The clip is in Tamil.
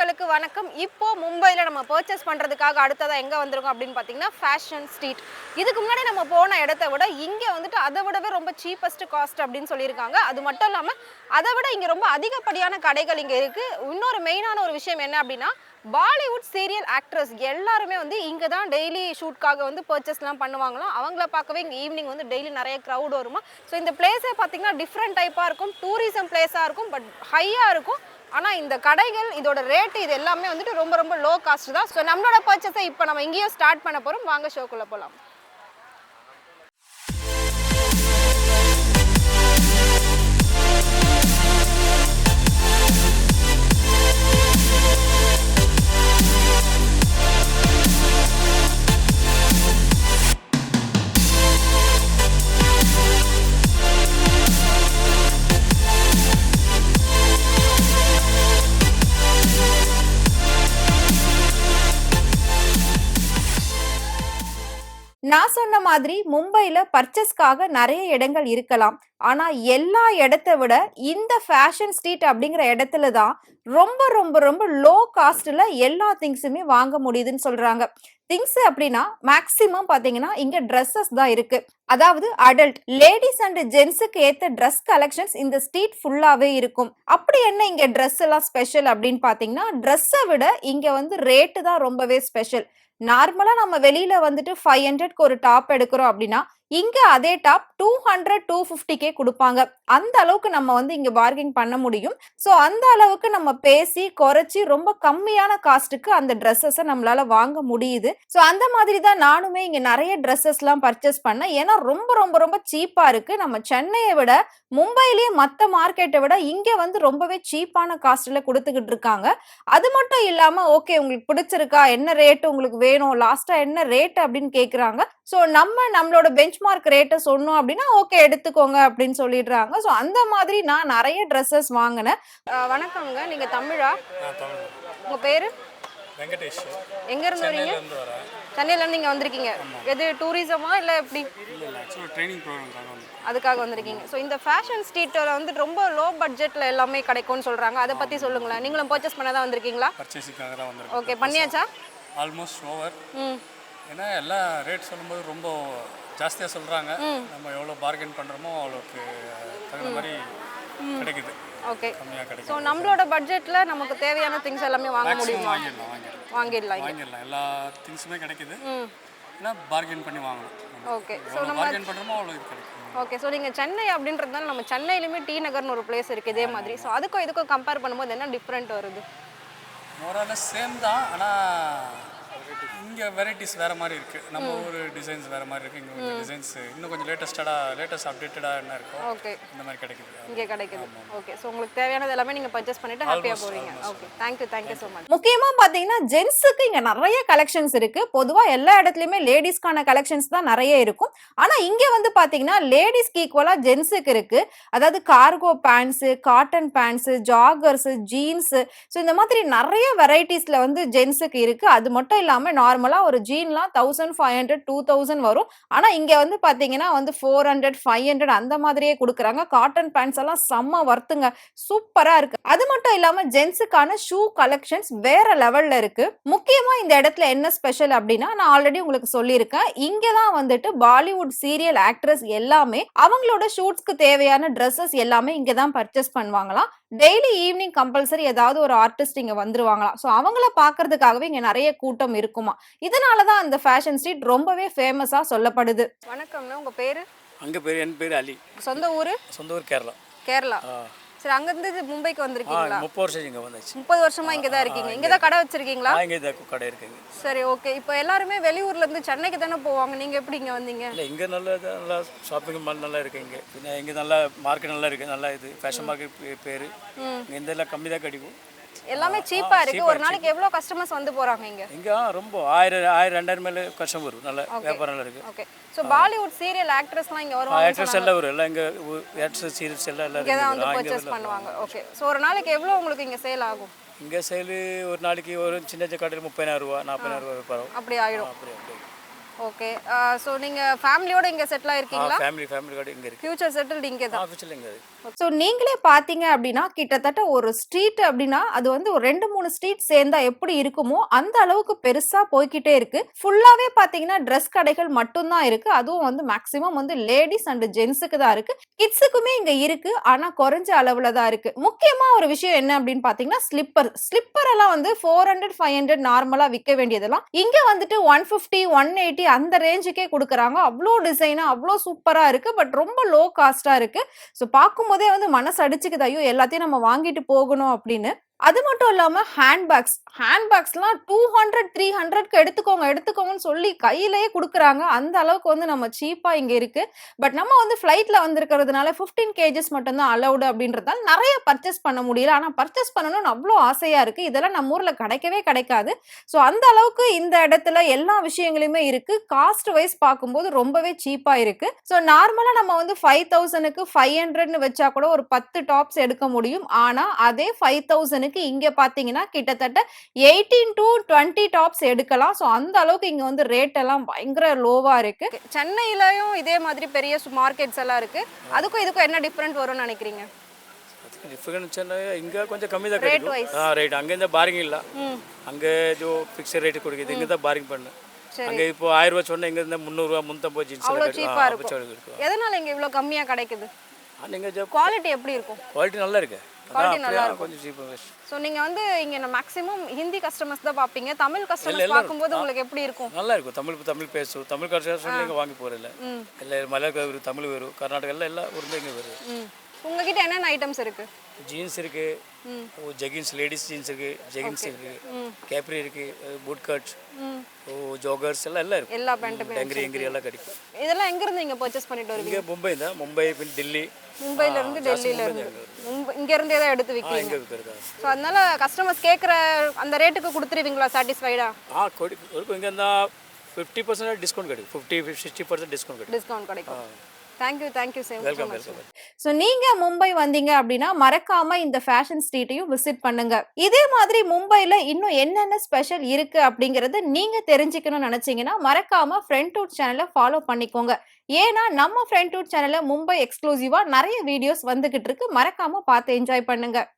மக்களுக்கு வணக்கம். இப்போ மும்பைல நம்ம பர்ச்சேஸ் பண்றதுக்காக அடுத்ததா எங்க வந்திருக்கோம் அப்படின்னு பாத்தீங்கன்னா ஃபேஷன் ஸ்ட்ரீட். இதுக்கு முன்னாடி நம்ம போன இடத்தை விட இங்க வந்துட்டு அதை விடவே ரொம்ப சீப்பஸ்ட் காஸ்ட் அப்படின்னு சொல்லியிருக்காங்க. அது மட்டும் இல்லாம அதை விட இங்க ரொம்ப அதிகப்படியான கடைகள் இங்க இருக்கு. இன்னொரு மெயினான ஒரு விஷயம் என்ன அப்படின்னா பாலிவுட் சீரியல் ஆக்ட்ரஸ் எல்லாருமே வந்து இங்க தான் டெய்லி ஷூட்காக வந்து பர்ச்சேஸ்லாம் பண்ணுவாங்களாம். அவங்கள பார்க்கவே இங்கே ஈவினிங் வந்து டெய்லி நிறைய க்ரௌட் வருமா. ஸோ இந்த பிளேஸே பார்த்தீங்கன்னா டிஃப்ரெண்ட் டைப்பாக இருக்கும், டூரிசம் பிளேஸாக இருக்கும், பட் ஹையாக இருக்கும். ஆனால் இந்த கடைகள் இதோட ரேட்டு இது எல்லாமே வந்துட்டு ரொம்ப ரொம்ப லோ காஸ்ட் தான். ஸோ நம்மளோட பர்ச்சேஸை இப்போ நம்ம இங்கேயும் ஸ்டார்ட் பண்ண போகிறோம். வாங்க ஷோக்குள்ளே போகலாம். நான் சொன்ன மாதிரி மும்பைல பர்ச்சேஸ்க்காக நிறைய இடங்கள் இருக்கலாம். ஆனா எல்லா இடத்தை விட இந்த ஃபேஷன் ஸ்ட்ரீட் அப்படிங்கிற இடத்துல தான் ரொம்ப ரொம்ப ரொம்ப லோ காஸ்ட்ல எல்லா திங்ஸுமே வாங்க முடியுதுன்னு சொல்றாங்க. திங்ஸ் அப்படின்னா மேக்சிமம் பாத்தீங்கன்னா இங்க ட்ரெஸ்ஸஸ் தான் இருக்கு. அதாவது அடல்ட் லேடிஸ் அண்ட் ஜென்ஸுக்கு ஏத்த ட்ரெஸ் கலெக்ஷன்ஸ் இந்த ஸ்ட்ரீட் ஃபுல்லாவே இருக்கும். அப்படி என்ன இங்க ட்ரெஸ் எல்லாம் ஸ்பெஷல் அப்படின்னு பாத்தீங்கன்னா ட்ரெஸ்ஸை விட இங்க வந்து ரேட்டு தான் ரொம்பவே ஸ்பெஷல். நார்மலா நம்ம வெளியில வந்துட்டு 500க்கு ஒரு டாப் எடுக்கிறோம் அப்படின்னா இங்க அதே டாப் 200 250கே கொடுப்பாங்க. அந்த அளவுக்கு நம்ம வந்து இங்க பார்கெயின் பண்ண முடியும். ஸோ அந்த அளவுக்கு நம்ம பேசி குறைச்சி ரொம்ப கம்மியான காஸ்ட்டுக்கு அந்த ட்ரெஸ்ஸஸை நம்மளால வாங்க முடியுது. ஸோ அந்த மாதிரி தான் நானுமே இங்க நிறைய ட்ரெஸ்ஸஸ்லாம் பர்ச்சேஸ் பண்ணேன். ஏன்னா ரொம்ப ரொம்ப ரொம்ப சீப்பா இருக்கு. நம்ம சென்னையை விட மும்பையிலேயே மற்ற மார்க்கெட்டை விட இங்க வந்து ரொம்பவே சீப்பான காஸ்ட்ல கொடுத்துக்கிட்டு இருக்காங்க. அது மட்டும் இல்லாம ஓகே உங்களுக்கு பிடிச்சிருக்கா, என்ன ரேட் உங்களுக்கு வேணும், லாஸ்டா என்ன ரேட் அப்படின்னு கேக்குறாங்க. ஸோ நம்மளோட பெஞ்ச்மார்க் ரேட்டை சொன்னோம் அப்படின்னா ஓகே எடுத்துக்கோங்க அப்படின்னு சொல்லிடுறாங்க. ஸோ அந்த மாதிரி நான் நிறைய ட்ரெஸ்ஸஸ் வாங்கினேன். வணக்கம்ங்க, நீங்க தமிழா? உங்க பேரு? வெங்கடேஷ். எங்க இருந்து வரீங்க? சென்னையில இருந்து இங்க வந்திருக்கீங்க. எது டூரிசமா இல்ல எப்படி? ட்ரைனிங் ப்ரோக்ராம்காக அதுக்காக வந்திருக்கீங்க. ஸோ இந்த ஃபேஷன் ஸ்ட்ரீட்டில் வந்து ரொம்ப லோ பட்ஜெட்டில் எல்லாமே கிடைக்கும்னு சொல்கிறாங்க. அதை பற்றி சொல்லுங்களேன். நீங்களும் பர்ச்சேஸ் பண்ண தான் வந்திருக்கீங்களா? பர்ச்சேஸுக்காக தான் வந்திருக்கேன். ஓகே, பண்ணியாச்சா? Almost over. ஏன்னா எல்லா ரேட் சொல்லும்போது ரொம்ப ஜாஸ்தியாக சொல்கிறாங்க. நம்ம எவ்வளோ பார்கெயின் பண்ணுறோமோ அவ்வளோக்கு தகுந்த மாதிரி கிடைக்குது. ஓகே, கம்மியாக கிடைக்கும். ஸோ நம்மளோட பட்ஜெட்டில் நமக்கு தேவையான திங்ஸ் எல்லாமே வாங்க முடியுமா? வாங்கிடலாம். எல்லா திங்ஸுமே கிடைக்குது. ஏன்னா பார்கெயின் பண்ணி வாங்கணும். ஓகே, ஸோ நம்ம பார்கெயின் பண்ணுறோமோ அவ்வளோ இது கிடைக்கும். ஓகே, ஸோ நீங்கள் சென்னை அப்படின்றதுனால நம்ம சென்னையிலுமே டி நகர்னு ஒரு பிளேஸ் இருக்குது இதே மாதிரி. ஸோ அதுக்கும் இதுக்கும் கம்பேர் பண்ணும்போது என்ன டிஃப்ரெண்ட் வருது? மோரால சேம் தான், ஆனால் இங்கே வெரைட்டிஸ் வேறு மாதிரி இருக்குது. நம்ம ஊர் டிசைன்ஸ் வேறு மாதிரி இருக்குது. இங்கே கொஞ்சம் டிசைன்ஸ் இன்னும் கொஞ்சம் லேட்டஸ்ட் அப்டேட்டடாக என்ன இருக்கும் ஓகே இந்த மாதிரி கிடைக்குது. இங்கே கிடைக்குது. ஓகே, ஸோ உங்களுக்கு தேவையானது எல்லாமே நீங்கள் பர்ச்சேஸ் பண்ணிட்டு ஹாப்பியாக போகிறீங்க. Okay, thank you so much. முக்கியமாக பார்த்தீங்கன்னா ஜென்ஸுக்கு இங்கே நிறைய கலெக்ஷன்ஸ் இருக்குது. பொதுவாக எல்லா இடத்துலையுமே லேடிஸ்க்கான கலெக்ஷன்ஸ் தான் நிறைய இருக்கும். ஆனால் இங்கே வந்து பார்த்தீங்கன்னா லேடிஸ்க்கு ஈக்குவலாக ஜென்ஸுக்கு இருக்குது. அதாவது cargo pants, cotton pants, joggers, jeans, so இந்த மாதிரி நிறைய வெரைட்டிஸில் வந்து ஜென்ஸுக்கு இருக்குது. அது மட்டும் இல்லாமல் நார்மலாக ஒரு ஜீன்லாம் 1500 2000 வரும். ஆனால் இங்கே வந்து பார்த்தீங்கன்னா வந்து 400 500 அந்த மாதிரியே கொடுக்குறாங்க. காட்டன் பேண்ட்ஸ் எல்லாம் செம்ம வர்த்துங்க, சூப்பராக இருக்கு. அது மட்டும் இல்லாமல் ஜென்ஸுக்கான ஷூ கலெக்ஷன்ஸ் வேற லெவல்ல இருக்கு. முக்கியமாக இந்த இடத்துல என்ன ஸ்பெஷல் அப்படின்னா நான் ஆல்ரெடி உங்களுக்கு சொல்லியிருக்கேன். இங்கே தான் வந்துட்டு பாலிவுட் சீரியல் ஆக்ட்ரஸ் எல்லாமே அவங்களோட ஷூட்ஸ்க்கு தேவையான ட்ரெஸ்ஸஸ் எல்லாமே இங்கே தான் பர்ச்சேஸ் பண்ணுவாங்களாம். டெய்லி ஈவினிங் கம்பல்சரி ஏதாவது ஒரு ஆர்டிஸ்ட் இங்க வந்துருவாங்களாம். ஸோ அவங்கள பார்க்கறதுக்காகவே இங்க நிறைய கூட்டம் இருக்குமா. இதனாலதான் அந்த ஃபேஷன் ஸ்ட்ரீட் ரொம்பவே ஃபேமஸா சொல்லப்படுது. வணக்கம்ங்க, உங்க பேரு? என் பேர் அலி. சொந்த ஊரு? கேரளா. கேரளா. சரி, அங்க இருந்து மும்பைக்கு வந்திருக்கீங்களா? 30 வருஷம் இங்க வந்தாச்சு. 30 வருஷமா இங்க தான் இருக்கீங்க? இங்க தான் கடை வச்சிருக்கீங்களா? இங்க தான் கடை இருக்குங்க. சரி, ஓகே. இப்போ எல்லாருமே வெளியூர்ல இருந்து சென்னைக்கு தானே போவாங்க, நீங்க எப்படி இங்க வந்தீங்க? இல்ல, இங்க நல்லா ஷாப்பிங் மால் நல்லா இருக்கு. இங்க இங்க நல்லா மார்க்கெட் நல்லா இருக்கு. நல்லா இது ஃபேஷன் மார்க்கெட் பேரு. இங்க இந்த எல்லாம் கம்மி தான் கிடைக்கும். எல்லாமே சீப்பா இருக்கு. ஒரு நாளைக்கு எவ்வளவு கஸ்டமர்ஸ் வந்து போறாங்க இங்க? இங்க ரொம்ப 1000 2000 மேல கஸ்டமர் வரும். நல்ல வியாபாரம் நல்லா இருக்கு. ஓகே, சோ பாலிவுட் சீரியல் ஆக்ட்ரஸ்லாம் இங்க வருவாங்க. ஆக்ட்ரஸ் எல்லாம் வரும். எல்லாம் இங்க ஆக்ட்ரஸ் சீரியல்ஸ் எல்லாம் இங்க தான் வந்து பர்ச்சேஸ் பண்ணுவாங்க. ஓகே, சோ ஒரு நாளைக்கு எவ்வளவு உங்களுக்கு இங்க சேல் ஆகும்? இங்க சேல் ஒரு நாளைக்கு ஒரு சின்ன கடையில் 30000 ரூபாய் 40000 ரூபாய் வியாபாரம் அப்படி ஆயிடும். ஓகே, சோ நீங்க ஃபேமிலியோட இங்க செட்டில் ஆயிருக்கீங்களா? ஃபேமிலி கடை இங்க இருக்கு. ஃபியூச்சர் செட்டில்ட் இங்க தான். ஃபியூச்சர்ல இங்க இருக்கு. ஸோ நீங்களே பார்த்தீங்க அப்படின்னா, கிட்டத்தட்ட ஒரு ஸ்ட்ரீட் அப்படின்னா, அது வந்து ஒரு 2, 3 ஸ்ட்ரீட் சேர்ந்தா எப்படி இருக்குமோ, அந்த அளவுக்கு பெருசா போய்க்கிட்டே இருக்கு. ஃபுல்லாவே பார்த்தீங்கன்னா, ட்ரெஸ் கடைகள் மட்டும் தான் இருக்கு. அதுவும் வந்து மேக்ஸிமம் வந்து லேடீஸ் அண்ட் ஜென்ட்ஸுக்கு தான் இருக்கு. கிட்ஸுக்குமே இங்க இருக்கு. ஆனா குறைஞ்ச அளவுல தான் இருக்கு. முக்கியமா ஒரு விஷயம் என்ன அப்படின்னு பார்த்தீங்கன்னா, ஸ்லிப்பர் எல்லாம் வந்து 400, 500 நார்மலா விக்க வேண்டியதெல்லாம், இங்க வந்துட்டு 150, 180 அந்த ரேஞ்சுக்கே குடுக்குறாங்க. அவ்ளோ டிசைனா, அவ்ளோ சூப்பரா இருக்கு. பட் ரொம்ப லோ காஸ்ட்டா இருக்கு. ஸோ பார்க்கும்போதே வந்து மனசு அடிச்சுக்குது. ஐயோ! எல்லாத்தையும் நம்ம வாங்கிட்டு போகணும் அப்படின்னு. அது மட்டும் இல்லாம ஹேண்ட்பேக்ஸ்லாம் 200, 300க்கு எடுத்துக்கோங்கன்னு சொல்லி கையிலேயே குடுக்குறாங்க. அந்த அளவுக்கு வந்து நம்ம சீப்பா இங்க இருக்கு. பட் நம்ம வந்து ஃப்ளைட்ல வந்திருக்கிறதுனால 15 கேஜஸ் மட்டும் தான் அலவுட் அப்படின்றதால நெறைய பர்ச்சேஸ் பண்ண முடியல. ஆனா பர்ச்சேஸ் பண்ணணும்னு அவ்ளோ ஆசையா இருக்கு. இதெல்லாம் நம்ம ஊர்ல கிடைக்கவே கிடைக்காது. ஸோ அந்த அளவுக்கு இந்த இடத்துல எல்லா விஷயங்களுமே இருக்கு. காஸ்ட் வைஸ் பார்க்கும்போது ரொம்பவே சீப்பா இருக்கு. ஸோ நார்மலா நம்ம வந்து 5000க்கு 500ன்னு வச்சா கூட ஒரு 10 டாப்ஸ் எடுக்க முடியும். ஆனா அதே 5000க்கு இங்க பார்த்தீங்கன்னா கிட்டத்தட்ட 18 to 20 டாப்ஸ் எடுக்கலாம். ஸோ அந்த அளவுக்கு இங்க வந்து ரேட் எல்லாம் பயங்கர லோவா இருக்கு. சென்னையிலயும் இதே மாதிரி பெரிய மார்க்கெட்ஸ் எல்லாம் இருக்கு. அதுக்கும் இதுக்கும் என்ன டிஃபரெண்ட் வரும்னு நினைக்கிறீங்க? ಡಿಫರೆನ್ಸ್ ಹಿಂಗೆ ಕೊಂಚ ಕಮ್ಮಿ தான் Rate கிடைக்கும் wise. ரைட் அங்கேருந்து பாரிங் இல்லை அங்கே ஜோ ஃபிக்ஸட் ரேட் கொடுக்குது இங்கே தான் பாரிங் பண்ணு சரி. அங்கே இப்போ 1000 ரூபா சொன்னால் இங்கே இருந்தால் 300 350 ஜீன்ஸ் அவ்வளோ சீப்பா இருக்கும். இருக்கும் எதனால இங்க இவ்ளோ கம்மியா கிடைக்குது? நீங்கள் ஜோ குவாலிட்டி எப்படி இருக்கும்? குவாலிட்டி நல்லா இருக்கு Quality அதான் நல்லா அப்படியே இருக்கும். கொஞ்சம் சீப்பாக ஸோ நீங்க வந்து இங்க மேக்ஸிமம் ஹிந்தி கஸ்டமர்ஸ் தான் பார்ப்பீங்க. தமிழ் கஸ்டமர்ஸ் எல்லாரும். பார்க்கும்போது உங்களுக்கு எப்படி இருக்கும்? நல்லா இருக்கும் தமிழ் பேசும் தமிழ் கல்ச்சர் இங்கே வாங்கி போகிறதில்ல எல்லாம் மலையாள வரும் தமிழ் வரும் கர்நாடகா எல்லா ஊர்லேயும் இங்கே வரும் உங்ககிட்ட என்னென்ன ஐட்டம்ஸ் இருக்கு? ஜீன்ஸ் இருக்கு ஜெகின்ஸ் லேடிஸ் ஜீன்ஸ் இருக்கு ஜெகின்ஸ் இருக்கு கேப்ரி இருக்கு பூட் கட் ஜாகர்ஸ் எல்லாம் இருக்கு எல்லா பேண்ட்டுமே டெங்கிரி எங்கிரி எல்லாம் கிடைக்கும் இதெல்லாம் எங்க இருந்து நீங்க பர்ச்சேஸ் பண்ணிட்டு வருவீங்க? இங்கே மும்பை தான் மும்பை பின் டெல்லி மும்பைல இருந்து டெல்லியில இருந்து இங்க இருந்தே தான் எடுத்து விக்கிறீங்க. இங்கே விற்கிறதா ஸோ அதனால கஸ்டமர்ஸ் கேட்குற அந்த ரேட்டுக்கு கொடுத்துருவீங்களா சாட்டிஸ்ஃபைடா? கொடுக்கும் இங்கே இருந்தால் 50% டிஸ்கவுண்ட் கிடைக்கும் 50-60% டிஸ்கவுண்ட் கிடைக்கும் டிஸ்கவுண்ட் கிடைக்கும். Thank you same. Welcome welcome so நீங்க மும்பை வந்தீங்க அப்படின்னா மறக்காம இந்த ஃபேஷன் ஸ்ட்ரீட்டையும் விசிட் பண்ணுங்க. இதே மாதிரி மும்பைல இன்னும் என்னென்ன ஸ்பெஷல் இருக்கு அப்படிங்கறது நீங்க தெரிஞ்சுக்கணும்னு நினைச்சீங்கன்னா மறக்காம ஃப்ரெண்ட் டூட் சேனலை ஃபாலோ பண்ணிக்கோங்க. ஏன்னா நம்ம ஃப்ரெண்ட் டூட் சேனல்ல மும்பை எக்ஸ்க்ளூசிவா நிறைய வீடியோஸ் வந்துகிட்டு இருக்கு. மறக்காம பார்த்து என்ஜாய் பண்ணுங்க.